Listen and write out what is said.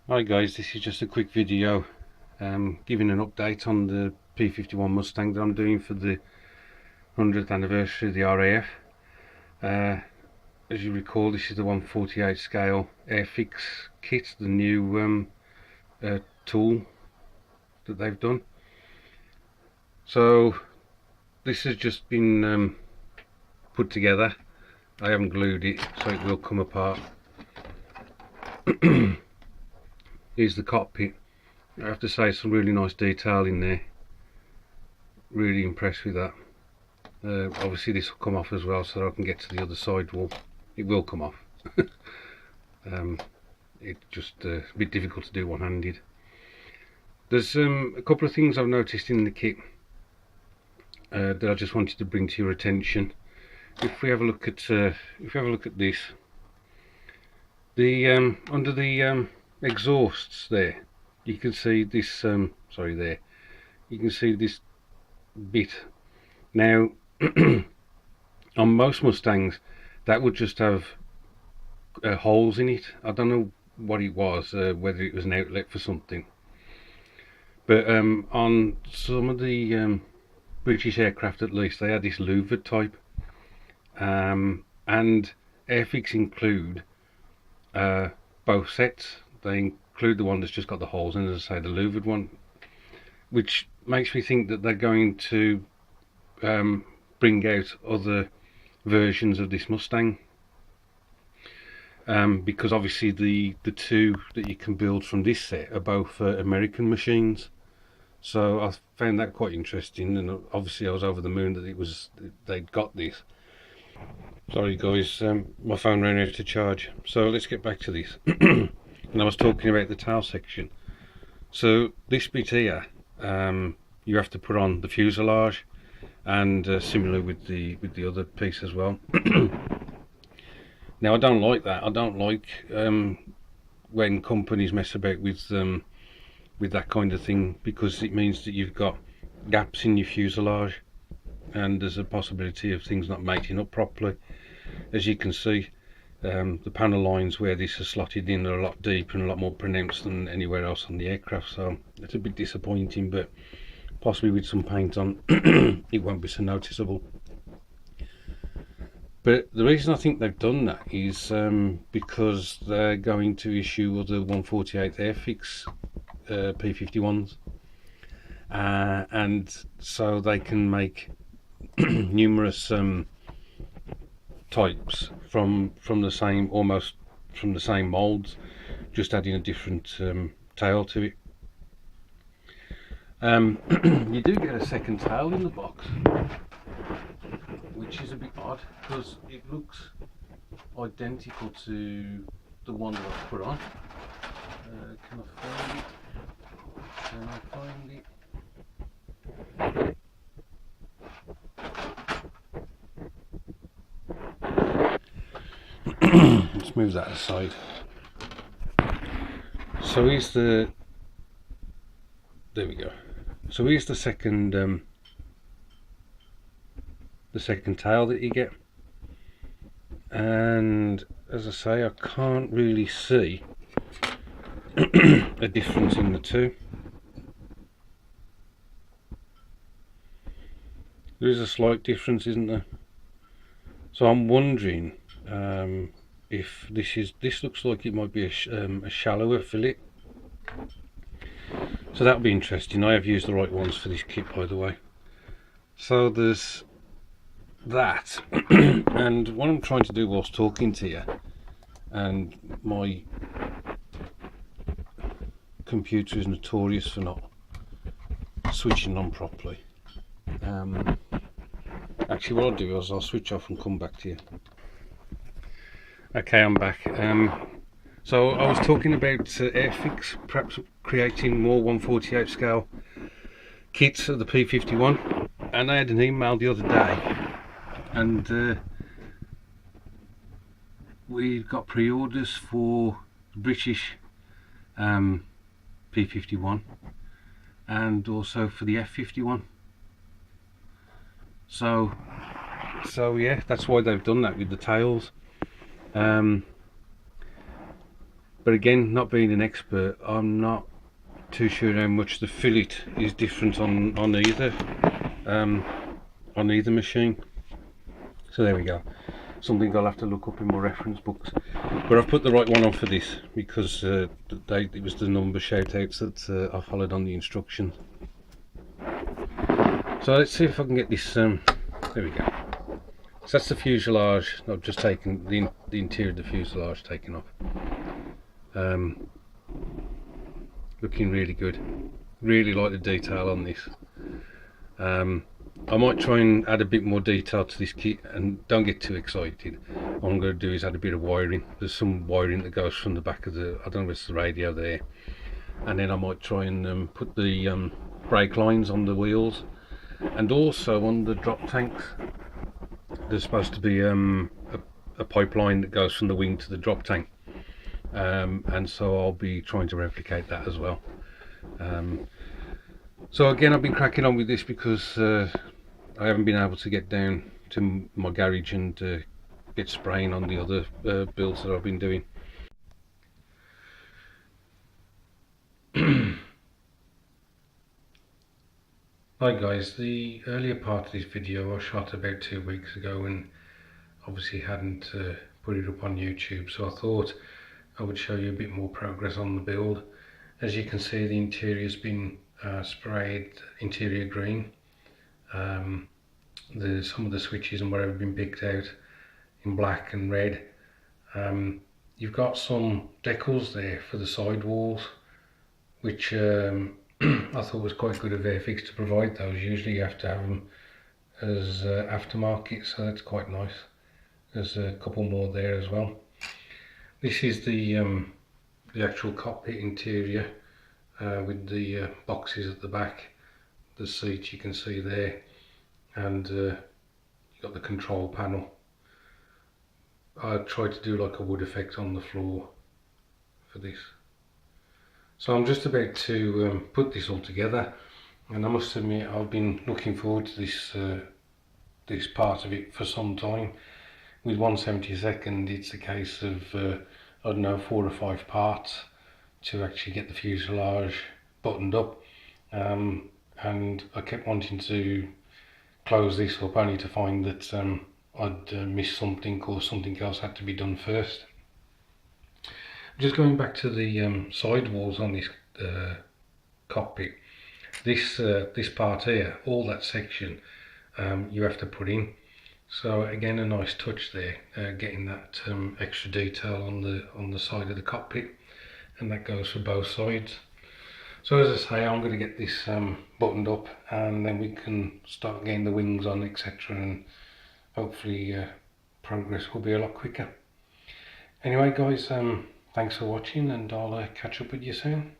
Hi guys, this is just a quick video giving an update on the P51 Mustang that I'm doing for the 100th anniversary of the RAF. As you recall, this is the 148 scale Airfix kit, the new tool that they've done. So this has just been put together. I haven't glued it, so it will come apart. Here's the cockpit. I have to say, some really nice detail in there. Really impressed with that. Obviously this will come off as well, so that I can get to the other side wall. It will come off. It's just a bit difficult to do one-handed. There's a couple of things I've noticed in the kit that I just wanted to bring to your attention. If we have a look at this, the under the exhausts there, you can see this. Sorry, there. You can see this bit. Now, on most Mustangs, that would just have holes in it. I don't know what it was, whether it was an outlet for something. But on some of the British aircraft, at least, they had this louvered type. And Airfix include both sets. They include the one that's just got the holes in, as I say, the louvered one, which makes me think that they're going to bring out other versions of this Mustang, because obviously the two that you can build from this set are both American machines. So I found that quite interesting, and obviously I was over the moon that they'd got this. Sorry guys, my phone ran out of charge. So let's get back to this. And I was talking about the tail section. So this bit here, you have to put on the fuselage, and similar with the other piece as well. Now I don't like that. I don't like when companies mess about with that kind of thing, because it means that you've got gaps in your fuselage, and there's a possibility of things not mating up properly. As you can see, the panel lines where this is slotted in are a lot deeper and a lot more pronounced than anywhere else on the aircraft, so it's a bit disappointing, but possibly with some paint on it won't be so noticeable. But the reason I think they've done that is because they're going to issue other 148 Airfix P51s, and so they can make numerous types from the same, almost from the same molds, just adding a different tail to it. You do get a second tail in the box, which is a bit odd because it looks identical to the one that I've put on. Can I find it? Can I find it? Let's move that aside. So here's the, there we go. So here's the second tail that you get, and as I say, I can't really see a difference in the two. There is a slight difference, isn't there? So I'm wondering if this looks like it might be a shallower fillet. So that'll be interesting. I have used the right ones for this kit, by the way. So there's that. And what I'm trying to do whilst talking to you, and my computer is notorious for not switching on properly. Actually, what I'll do is I'll switch off and come back to you. Okay, I'm back. So I was talking about Airfix perhaps creating more 148 scale kits of the P51, and I had an email the other day, and we've got pre-orders for the British P51 and also for the F51. So yeah, that's why they've done that with the tails. But again, not being an expert, I'm not too sure how much the fillet is different on either machine. So there we go. Something I'll have to look up in my reference books. But I've put the right one on for this because it was the number shout-outs that I followed on the instructions. So let's see if I can get this. There we go. So that's the fuselage. I've just taken the interior of the fuselage taken off. Looking really good. Really like the detail on this. I might try and add a bit more detail to this kit, and don't get too excited. What I'm going to do is add a bit of wiring. There's some wiring that goes from the back of the, I don't know if it's the radio there, and then I might try and put the brake lines on the wheels, and also on the drop tanks there's supposed to be a pipeline that goes from the wing to the drop tank, and so I'll be trying to replicate that as well. So again, I've been cracking on with this because I haven't been able to get down to my garage and get spraying on the other builds that I've been doing. Hi guys, the earlier part of this video I shot about 2 weeks ago and obviously hadn't put it up on YouTube, so I thought I would show you a bit more progress on the build. As you can see, the interior's been sprayed interior green. Some of the switches and whatever have been picked out in black and red. You've got some decals there for the side walls, which I thought was quite good of Airfix to provide those. Usually you have to have them as aftermarket, so that's quite nice. There's a couple more there as well. This is the actual cockpit interior with the boxes at the back, the seat you can see there, and you've got the control panel. I tried to do like a wood effect on the floor for this. So I'm just about to put this all together, and I must admit I've been looking forward to this part of it for some time. With 1/72, it's a case of I don't know, 4 or 5 parts to actually get the fuselage buttoned up, and I kept wanting to close this up only to find that I'd missed something or something else had to be done first. Just going back to the side walls on this cockpit, this part here, all that section you have to put in. So again, a nice touch there, getting that extra detail on the side of the cockpit, and that goes for both sides. So as I say, I'm going to get this buttoned up, and then we can start getting the wings on, etc., and hopefully progress will be a lot quicker. Anyway guys, thanks for watching, and I'll catch up with you soon.